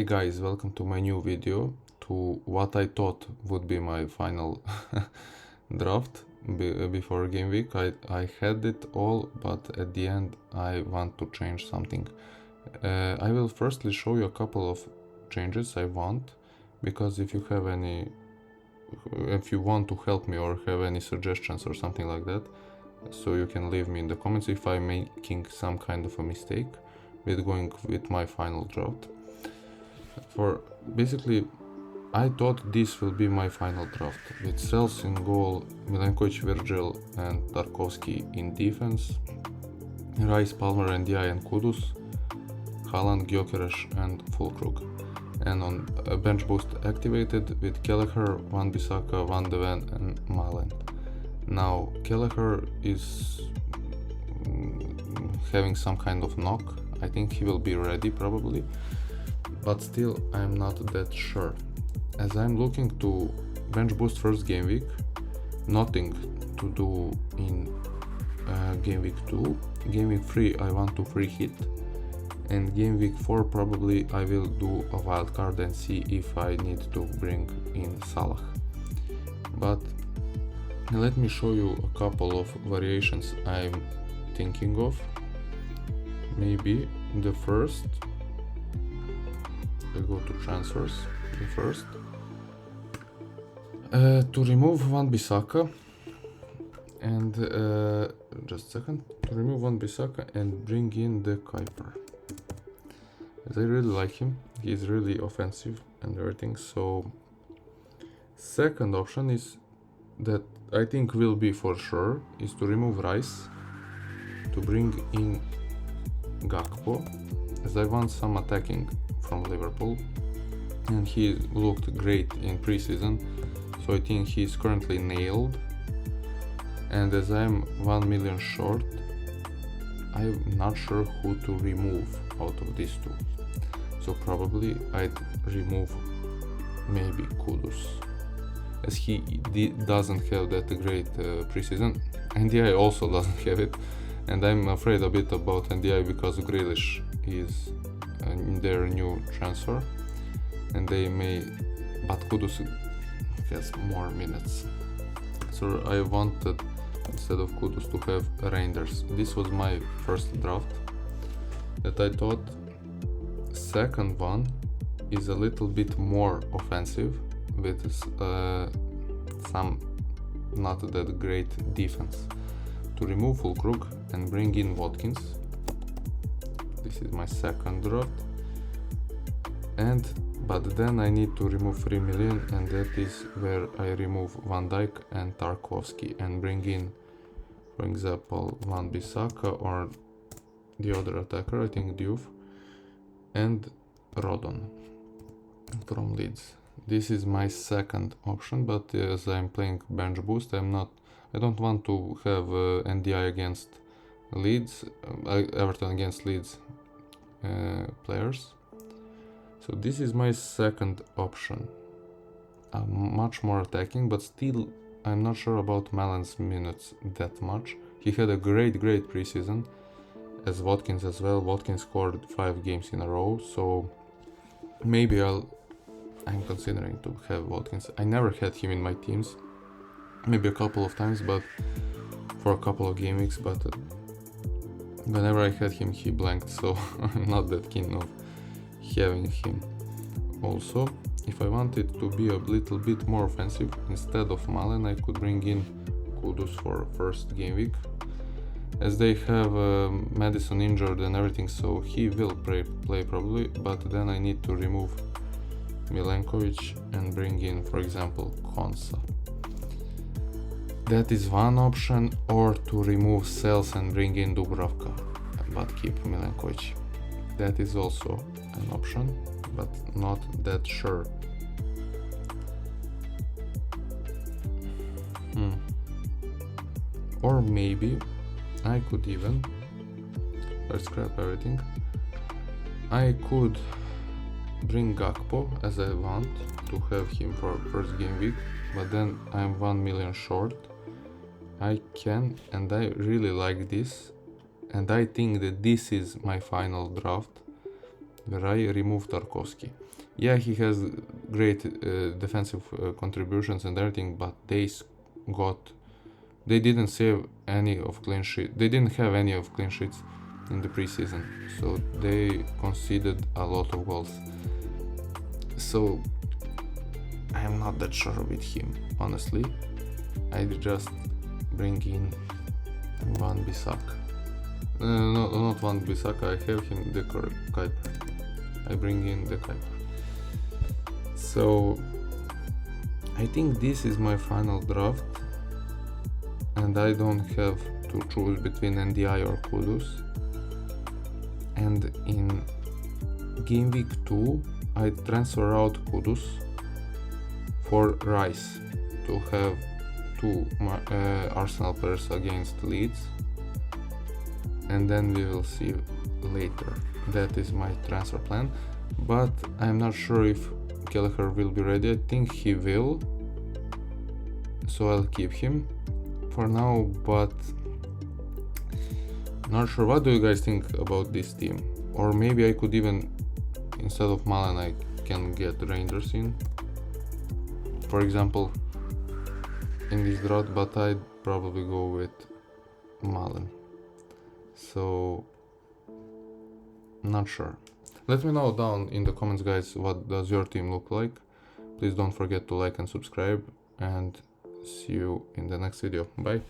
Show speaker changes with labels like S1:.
S1: Hey guys, welcome to my new video to what I thought would be my final draft before game week. I had it all, but at the end I want to change something. I will firstly show you a couple of changes I want, because if you want to help me or have any suggestions or something like that, so you can leave me in the comments if I'm making some kind of a mistake with going with my final draft. For basically, I thought this will be my final draft, with Sels in goal, Milenkovic, Virgil and Tarkovsky in defense, Rice, Palmer, Ndiaye and Kudus, Haaland, Gyökeres and Fulkrug. And on a bench boost activated with Kelleher, Van Bissaka, Van de Ven and Malen. Now Kelleher is having some kind of knock. I think he will be ready probably, but still I'm not that sure, as I'm looking to bench boost first game week, nothing to do in game week 2, game week 3 I want to free hit, and game week 4 probably I will do a wild card and see if I need to bring in Salah. But let me show you a couple of variations I'm thinking of. Maybe the first, I go to transfers first, to remove Van Bissaka and just a second, to remove Van Bissaka and bring in the Kuiper, as I really like him. He's really offensive and everything. So second option is that I think will be for sure, is to remove Rice, to bring in Gakpo, as I want some attacking from Liverpool, and he looked great in preseason, so I think he's currently nailed. And as I'm 1 million short, I'm not sure who to remove out of these two, so probably I'd remove maybe Kudus, as he doesn't have that great preseason. Ndiaye also doesn't have it, and I'm afraid a bit about Ndiaye because Grealish is their new transfer, and they may, but Kudus has more minutes, so I wanted instead of Kudus to have Reinders. This was my first draft that I thought. Second one is a little bit more offensive with some not that great defense, to remove Fulkrug and bring in Watkins. This is my second draft, but then I need to remove 3 million, and that is where I remove Van Dijk and Tarkovsky and bring in, for example, Van Bissaka or the other attacker, I think Diouf, and Rodon from Leeds. This is my second option, but as I'm playing bench boost, I don't want to have Ndiaye against Leeds, Everton against Leeds players. So this is my second option. Much more attacking, but still I'm not sure about Malen's minutes that much. He had a great preseason, as Watkins as well. Watkins scored 5 games in a row, so maybe I'm considering to have Watkins. I never had him in my teams, maybe a couple of times, but for a couple of game weeks, but whenever I had him he blanked, so I'm not that keen of having him. Also, if I wanted to be a little bit more offensive, instead of Malen I could bring in Kudus for first game week, as they have Madison injured and everything, so he will play probably, but then I need to remove Milenkovic and bring in, for example, Konsa. That is one option, or to remove Sels and bring in Dubravka but keep Milenkovic. That is also an option, but not that sure. Or maybe I could even, let's scrap everything, I could bring Gakpo, as I want to have him for first game week, but then I'm 1 million short. I can, and I really like this, and I think that this is my final draft, where I removed Tarkovsky. Yeah, he has great defensive contributions and everything, but they didn't save any of clean sheet. They didn't have any of clean sheets in the preseason, so they conceded a lot of goals. So I'm not that sure with him, honestly. I just bring in Van Bissaka. No, not Van Bissaka. I have him the Kuiper. I bring in the Kuiper. So I think this is my final draft, and I don't have to choose between NDI or Kudus. And in game week 2, I transfer out Kudus for Rice to have 2 Arsenal players against Leeds, and then we will see later. That is my transfer plan, but I'm not sure if Kelleher will be ready. I think he will, so I'll keep him for now, but not sure. What do you guys think about this team? Or maybe I could even, instead of Malen, I can get Rangers in, for example, in this draft, but I'd probably go with Malen. So not sure. Let me know down in the comments, guys, what does your team look like. Please don't forget to like and subscribe, and see you in the next video. Bye.